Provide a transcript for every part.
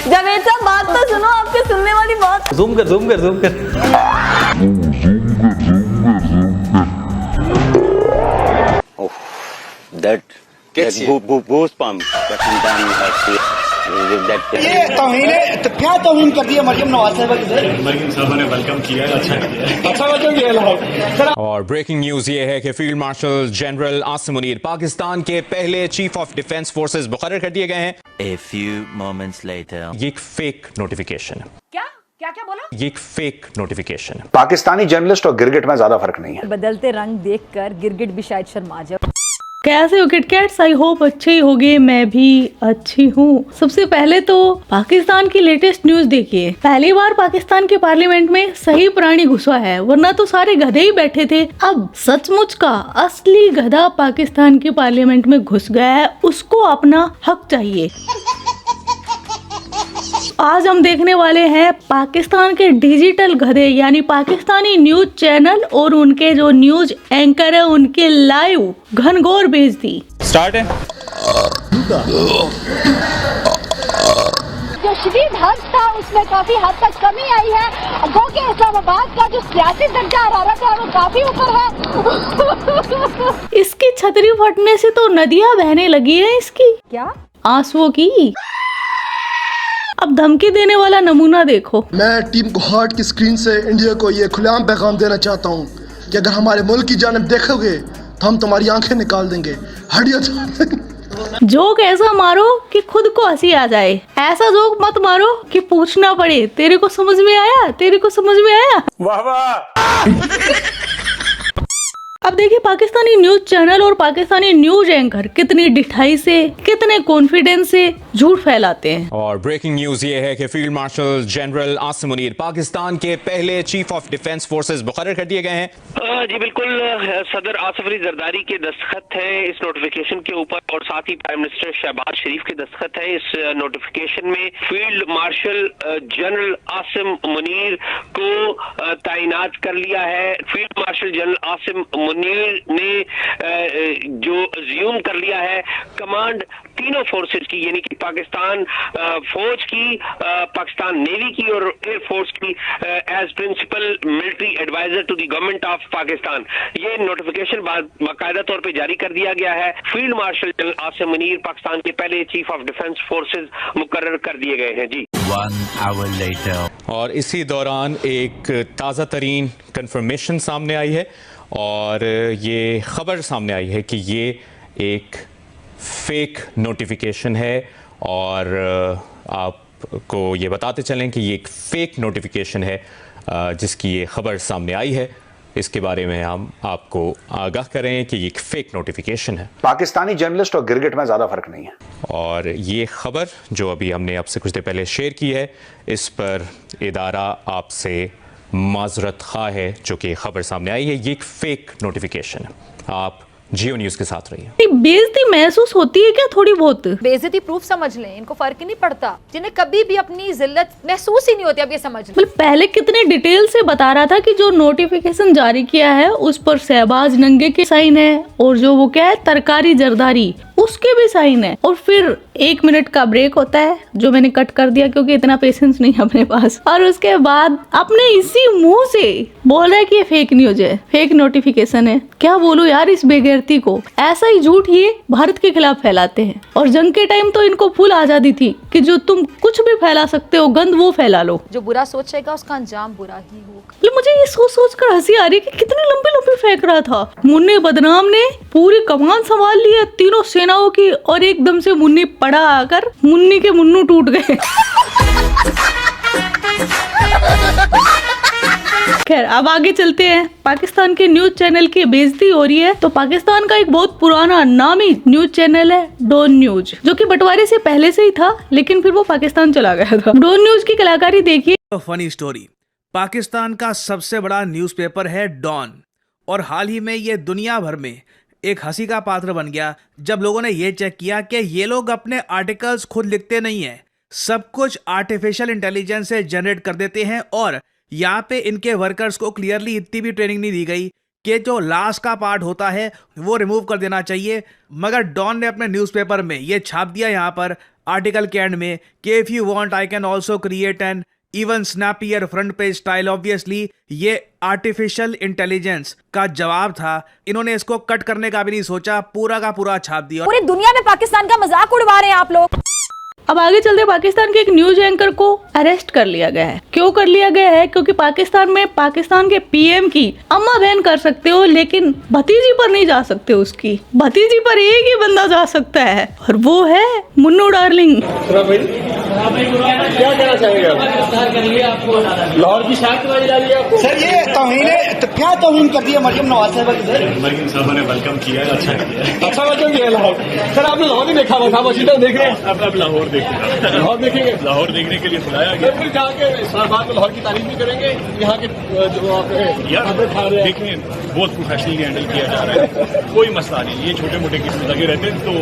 जावेद साहब बात तो सुनो, आपके सुनने वाली बात। जूम कर जूम कर जूम कर। That goosebumps that sometimes I feel with that. ये तौहीन है, तो क्या तौहीन कर दिया मरियम नवाज साहब की? मरियम साहब ने वेलकम किया, अच्छा किया, अच्छा वेलकम किया। और ब्रेकिंग न्यूज ये है कि field marshal general Asim Munir Pakistan के पहले चीफ ऑफ डिफेंस फोर्सेस मुकर्रर कर दिए गए हैं। A few moments later. ये एक फेक नोटिफिकेशन है। क्या क्या क्या बोला? ये एक फेक नोटिफिकेशन है। पाकिस्तानी जर्नलिस्ट और गिरगिट में ज्यादा फर्क नहीं है। बदलते रंग देखकर गिरगिट भी शायद शर्मा जाए। कैसे हो किटकैट्स? आई होप अच्छे ही होगे, मैं भी अच्छी हूँ। सबसे पहले तो पाकिस्तान की लेटेस्ट न्यूज देखिए। पहली बार पाकिस्तान के पार्लियामेंट में सही प्राणी घुसा है, वरना तो सारे गधे ही बैठे थे। अब सचमुच का असली गधा पाकिस्तान के पार्लियामेंट में घुस गया है, उसको अपना हक चाहिए। आज हम देखने वाले हैं पाकिस्तान के डिजिटल गधे यानी पाकिस्तानी न्यूज चैनल और उनके जो न्यूज एंकर है उनके लाइव घनघोर बेइज्जती। स्टार्ट है। जो शदीद हद था उसमें काफी हद तक कमी आई है। गो के इस्लामाबाद का जो सियासी दर्जा हरारत है वो काफी ऊपर है। इसकी छतरी फटने से तो नदियां बहने लगी है इसकी, क्या आंसुओं की। अब धमकी देने वाला नमूना देखो। मैं टीम को हार्ट की स्क्रीन से इंडिया को ये खुलेआम पैगाम देना चाहता हूँ कि अगर हमारे मुल्क की जानिब देखोगे तो हम तुम्हारी आंखें निकाल देंगे, हड्डियां तोड़ देंगे। जोक ऐसा मारो कि खुद को हंसी आ जाए, ऐसा जोक मत मारो कि पूछना पड़े तेरे को समझ में आया, तेरे को समझ में आया। वाह वाह। अब देखिए पाकिस्तानी न्यूज चैनल और पाकिस्तानी न्यूज एंकर कितनी डिठाई से, कितने कॉन्फिडेंस से झूठ फैलाते हैं। और ब्रेकिंग न्यूज ये है कि field marshal general Asim Munir Pakistan के पहले चीफ ऑफ डिफेंस फोर्सेस मुकर्रर कर दिए गए हैं। जी बिल्कुल, सदर आसिफ अली जरदारी के दस्तखत हैं इस नोटिफिकेशन के ऊपर और साथ ही प्राइम मिनिस्टर शहबाज शरीफ के दस्तखत हैं इस नोटिफिकेशन में। Field marshal general Asim Munir को तैनात कर लिया है। Field marshal general Asim Munir ने जो अज्यूम कर लिया है कमांड तीनों फोर्सेस की, यानी कि पाकिस्तान फौज की, पाकिस्तान नेवी की और एयर फोर्स की, as principal military adviser to the government of Pakistan. ये नोटिफिकेशन बाकायदा तौर पे जारी कर दिया गया है। Field marshal general Asim Munir Pakistan के पहले चीफ ऑफ डिफेंस फोर्सेस मुकर्रर कर दिए गए हैं। जी 1 hour later. और इसी दौरान एक ताज़ा तरीन कंफर्मेशन सामने आई है और ये खबर सामने आई है कि ये एक फेक नोटिफिकेशन है। और आपको ये बताते चलें कि ये एक फेक नोटिफिकेशन है जिसकी ये खबर सामने आई है। इसके बारे में हम आपको आगाह करें कि ये एक फेक नोटिफिकेशन है। पाकिस्तानी जर्नलिस्ट और गिरगिट में ज्यादा फर्क नहीं है। और ये खबर जो अभी हमने आपसे कुछ देर पहले शेयर की है, इस पर इदारा आपसे माजरत खा है जो कि खबर सामने आई है। ये एक फेक नोटिफिकेशन है। आप जियो न्यूज के साथ रहिए। बेइज्जती महसूस होती है क्या? थोड़ी बहुत बेइज्जती प्रूफ समझ लें, इनको फर्क ही नहीं पड़ता, जिन्हें कभी भी अपनी जिल्लत महसूस ही नहीं होती। अब ये समझ लें। मतलब पहले कितने डिटेल से बता रहा था कि जो नोटिफिकेशन जारी किया है उस पर शहबाज नंगे के साइन है और जो वो क्या है तरकारी जरदारी उसके भी साइन है। और फिर 1 मिनट का ब्रेक होता है जो मैंने कट कर दिया क्योंकि इतना पेशेंस नहीं है अपने पास। और उसके बाद अपने इसी मुंह से बोल रहा है कि ये फेक न्यूज है, फेक नोटिफिकेशन है। क्या बोलूं यार इस बेगैरती को। ऐसा ही झूठ ये भारत के खिलाफ फैलाते हैं। और जंग के टाइम तो इनको फुल आजादी थी कि जो तुम कुछ भी फैला सकते हो, गंद वो फैला लो। जो बुरा सोचेगा उसका अंजाम बुरा ही होगा। मुझे ये सोच सोच कर हंसी आ रही है कि कितने लंबे लंबे फेंक रहा था। मुन्ने बदनाम ने पूरी कमान संभाल ली है तीनों सेनाओं की और एकदम से मुन्नी पड़ा आकर मुन्नी के मुन्नू टूट गए। खैर अब आगे चलते हैं। पाकिस्तान के न्यूज चैनल की बेइज्जती हो रही है तो पाकिस्तान का एक बहुत पुराना नामी न्यूज चैनल है डॉन न्यूज, जो कि बंटवारे से पहले से ही था लेकिन फिर वो पाकिस्तान चला गया था। डॉन न्यूज की कलाकारी देखिए। फनी स्टोरी, पाकिस्तान का सबसे बड़ा न्यूज़पेपर है डॉन और हाल ही में ये दुनिया भर में एक हंसी का पात्र बन गया जब लोगों ने ये चेक किया कि ये लोग अपने आर्टिकल्स खुद लिखते नहीं हैं, सब कुछ आर्टिफिशियल इंटेलिजेंस से जनरेट कर देते हैं। और यहाँ पे इनके वर्कर्स को क्लियरली इतनी भी ट्रेनिंग नहीं दी गई कि जो लास्ट का पार्ट होता है वो रिमूव कर देना चाहिए। मगर डॉन ने अपने न्यूज़पेपर में ये छाप दिया यहाँ पर आर्टिकल के एंड में कि if you want I can also create an even snappier front page style. Obviously ये आर्टिफिशियल इंटेलिजेंस का जवाब था। इन्होंने इसको कट करने का भी नहीं सोचा, पूरा का पूरा छाप दिया। पूरी दुनिया में पाकिस्तान का मजाक उड़वा रहे हैं आप लोग। अब आगे चलते पाकिस्तान के एक न्यूज एंकर को अरेस्ट कर लिया गया है। क्यों कर लिया गया है? क्योंकि पाकिस्तान में पाकिस्तान के पीएम की अम्मा बहन कर सकते हो, लेकिन भतीजी पर नहीं जा सकते। उसकी भतीजी पर एक ही बंदा जा सकता है और वो है मुन्नू डार्लिंग। क्या कहना चाहेंगे लाहौर की शायद सर ये क्या तौहीन कर दिया मरियम नवाज साहिबा की? मरियम साहबा ने वेलकम किया है, अच्छा किया है। अच्छा वेलकम किया लाहौर। सर आपने लाहौर नहीं देखा हुआ था, वाशिंगटन देख रहे हैं? अब लाहौर देखेंगे। लाहौर देखेंगे? लाहौर देखने के लिए बुलाया गया। फिर जाके इस्लामाबाद में लाहौर की तारीफ भी करेंगे। यहाँ के जो आप देखें बहुत प्रोफेशनली हैंडल किया जा रहा है, कोई मसला नहीं। ये छोटे मोटे किस्म लगे रहते हैं तो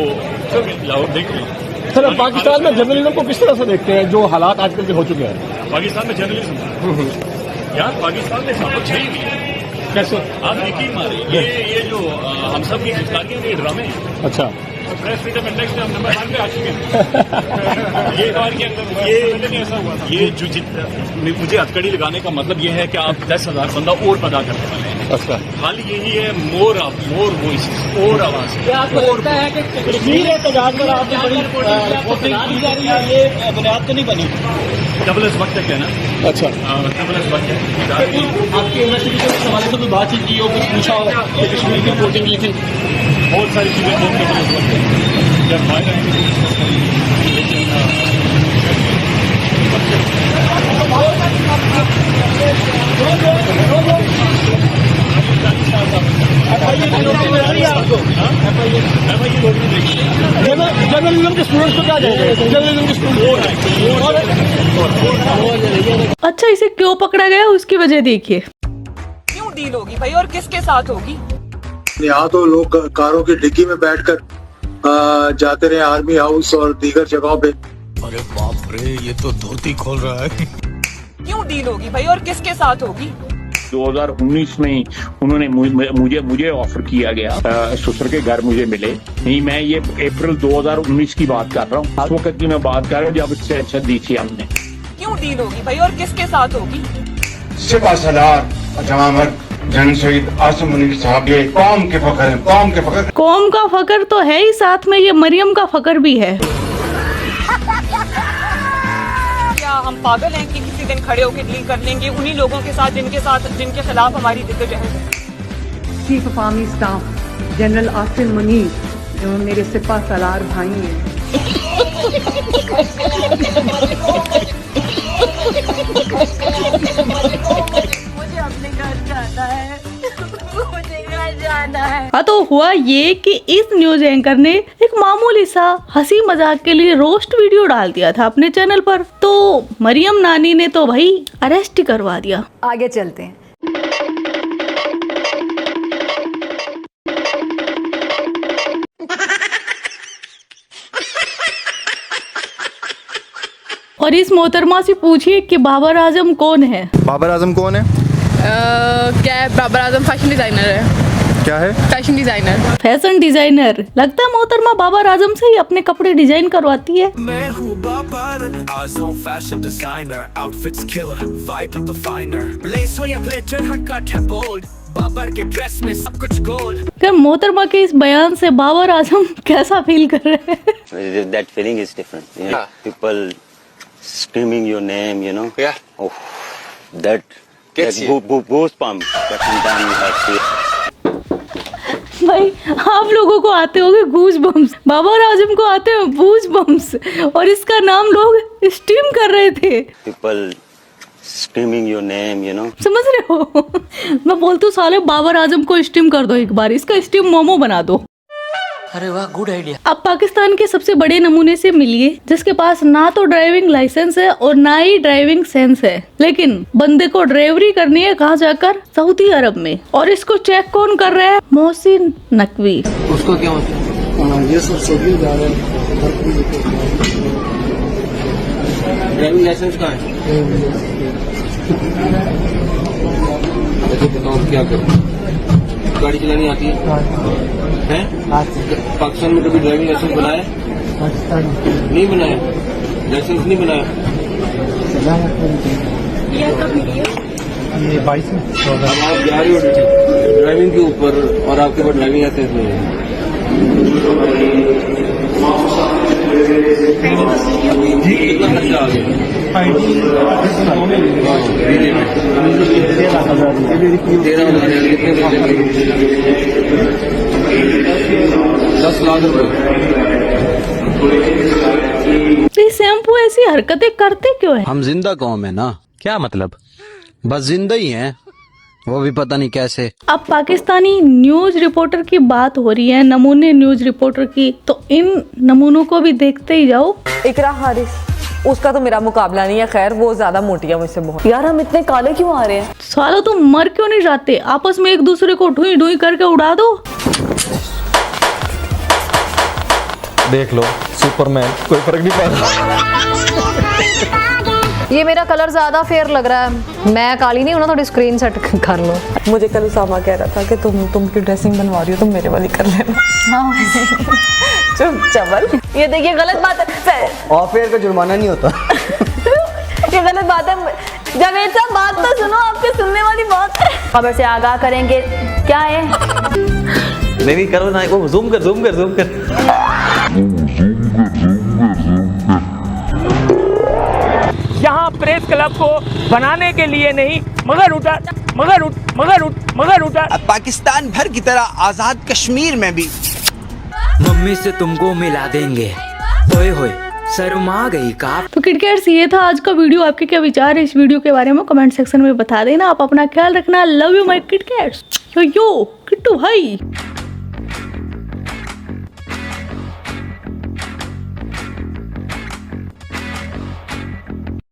लाहौर देख रहे हैं। सर पाकिस्तान में जर्नलिज्म को किस तरह से देखते हैं जो हालात आजकल के हो चुके हैं? पाकिस्तान में जर्नलिज्म यार पाकिस्तान में सब कुछ है ही नहीं है। कैसे आप यकीन मारे ये जो हम सब की गिरफ्तारियां के ड्रामे हैं। अच्छा प्रेस फ्रीडम इंडेक्स में हम नंबर 1 पे आ चुके हैं। ये बार के अंदर ये ऐसा हुआ था। ये जो मुझे हथकड़ी लगाने का मतलब ये है कि आप 10,000 बंदा और पैदा करने वाले हैं। अच्छा हाल यही है मोर वॉइस और आवाज। क्या आपको लगता है कि कश्मीर एहतजाज पर आपने बड़ी वोटिंग की जा रही है, ये बुनियाद तो नहीं बनी? डबल वक्त तक है ना। अच्छा डबल वक्त है। आपकी इन्वेस्टिगेशन के हवाले से भी बातचीत की हो, कुछ पूछा हो कि कश्मीर की वोटिंग की थी? बहुत सारी चीजें बहुत डबल वक्त है। जब फायदा जर्नलिज्म के स्टूडेंट्स को क्या जाएगा? जर्नलिज्म के स्टूडेंट। अच्छा, इसे क्यों पकड़ा गया उसकी वजह देखिए। क्यों डील होगी भाई और किसके साथ होगी? यहाँ तो लोग कारों की डिग्गी में बैठकर जाते रहे आर्मी हाउस और दीगर जगहों पे। अरे बाप रे, ये तो धोती खोल रहा है। क्यों डील होगी भाई और किसके साथ होगी? 2019 में उन्होंने मुझे ऑफर किया गया, ससुर के घर मुझे मिले नहीं। मैं ये अप्रैल 2019 की बात कर रहा हूँ, उस वक्त की मैं बात कर रहा हूँ जब इससे अच्छा दी थी हमने। क्यों डील होगी भाई और किसके साथ होगी? सिपा सलार जमामत जंग शहीद आसिम मुनीर साहब ये कौम के फख्र हैं, कौम के फख्र। कौम का फकर तो है ही, साथ में ये मरियम का फकर भी है। क्या हम पागल हैं कि किसी दिन खड़े होकर डील कर लेंगे उन्हीं लोगों के साथ जिनके खिलाफ हमारी जिद्दोजहद है? Chief of army staff general Asim Munir जो मेरे सिपा सलार भाई हैं। मुझे अपने घर जाना है, मुझे घर जाना है। हाँ, तो हुआ ये कि इस न्यूज एंकर ने एक मामूली सा हंसी मजाक के लिए रोस्ट वीडियो डाल दिया था अपने चैनल पर, तो मरियम नानी ने तो भाई अरेस्ट ही करवा दिया। आगे चलते हैं। और इस मोहतरमा से पूछिए कि बाबर आजम कौन है? बाबर आजम कौन है? क्या है? बाबर आजम फैशन डिजाइनर है। क्या है? Fashion designer. Fashion designer. लगता है मोहतरमा बाबर आजम से ही अपने कपड़े डिजाइन करवाती है। मैं हूँ Babar Azam fashion designer, outfits killer, vibe definer, lace या ग्लिटर, हरकत है बोल्ड, बाबर के ड्रेस में सब कुछ गोल्ड। क्या मोहतरमा के इस बयान से बाबर आजम कैसा फील कर रहे हैं? That feeling is different. You know, people screaming your name, you know. Yeah. Oh, that goosebumps that sometimes you have to. भाई आप लोगों को आते होंगे गूज बम्स, बाबर आजम को आते हैं बूज बम्स, और इसका नाम लोग स्टीम कर रहे थे। People screaming your name, you know. समझ रहे हो? मैं बोलती हूँ साले बाबर आजम को स्टीम कर दो एक बार, इसका स्टीम मोमो बना दो। अरे वाह, गुड आइडिया। अब पाकिस्तान के सबसे बड़े नमूने से मिलिए जिसके पास ना तो ड्राइविंग लाइसेंस है और ना ही ड्राइविंग सेंस है, लेकिन बंदे को ड्राइवरी करनी है कहाँ जाकर? सऊदी अरब में। और इसको चेक कौन कर रहा है? मोहसिन नकवी। उसको क्या होता है? ये सब सऊदी जा रहे हैं। ड्राइविंग लाइसेंस कहाँ है? बताओ क्या करो, गाड़ी चलानी आती है? पाकिस्तान में कभी ड्राइविंग लाइसेंस बनाया? नहीं बनाया, लाइसेंस नहीं बनाया। ये 22 में अब आप जा रहे हो ड्राइविंग के ऊपर और आपके पास ड्राइविंग लाइसेंस नहीं है। कितना खर्चा आ गया? 10 लाख रुपए। ये शैम्पू ऐसी हरकतें करते क्यों है? हम जिंदा कौम है ना। क्या मतलब? बस जिंदा ही हैं, वो भी पता नहीं कैसे। अब पाकिस्तानी न्यूज रिपोर्टर की बात हो रही है, नमूने न्यूज रिपोर्टर की, तो इन नमूनों को भी देखते ही जाओ। इकरा हारिस, उसका तो मेरा मुकाबला नहीं है, खैर वो ज्यादा मोटी है मुझसे बहुत। यार हम इतने काले क्यों आ रहे हैं? सालों तुम मर क्यों नहीं जाते? आपस में एक दूसरे को ढुई ढुई करके उड़ा दो। देख लो सुपरमैन, कोई फर्क नहीं पड़ता। ये मेरा कलर ज्यादा फेयर लग रहा है, मैं काली नहीं हूं ना, थोड़ी स्क्रीन सेट कर लो। मुझे कल उसामा कह रहा था कि तुम की ड्रेसिंग बनवा रही हो, तुम मेरे वाली कर लेना। हाँ चुप चवल, ये देखिए गलत बात है। ऑफ एयर का जुर्माना नहीं होता। ये गलत बात है। जावेद साहब बात तो सुनो, आपके सुनने वाली बात है। खबर से आगाह करेंगे क्या है? नहीं करो ना, वो जूम कर। यहाँ प्रेस क्लब को बनाने के लिए नहीं, मगर उठा पाकिस्तान भर की तरह आजाद कश्मीर में भी मम्मी से तुमको मिला देंगे। ओए होए शर्मा गई का। तो किटकैट्स, ये था आज का वीडियो। आपके क्या विचार है इस वीडियो के बारे में कमेंट सेक्शन में बता देना। आप अपना ख्याल रखना। Love you my KitKats. Yo Kittu भाई।